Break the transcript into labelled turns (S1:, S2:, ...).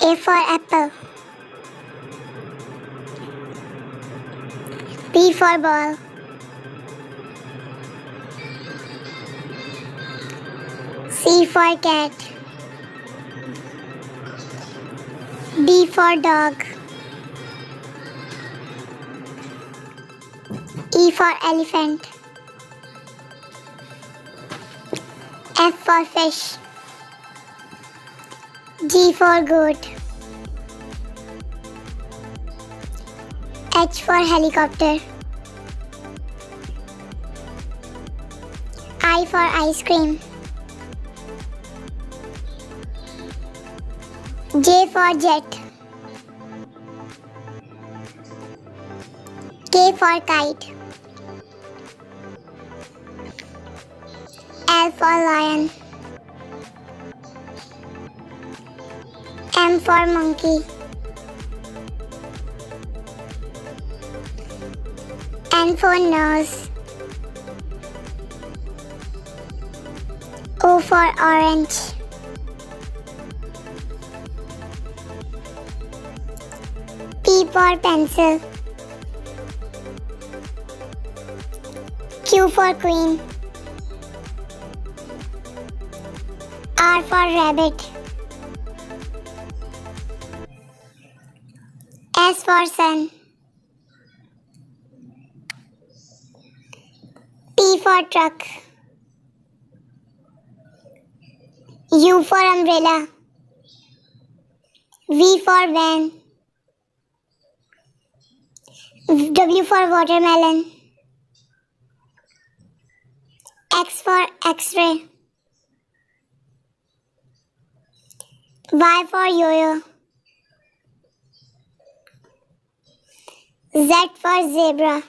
S1: A for apple. B for ball. C for cat. D for dog. E for elephant. F for fish. G for goat. H for helicopter. I for ice cream. J for jet. K for kite. L for lion. M for monkey. N for nose. O for orange. P for pencil. Q for queen. R for rabbit. S for sun. T for truck. U for umbrella. V for van. W for watermelon. X for X-ray. Y for yo-yo. Z for zebra.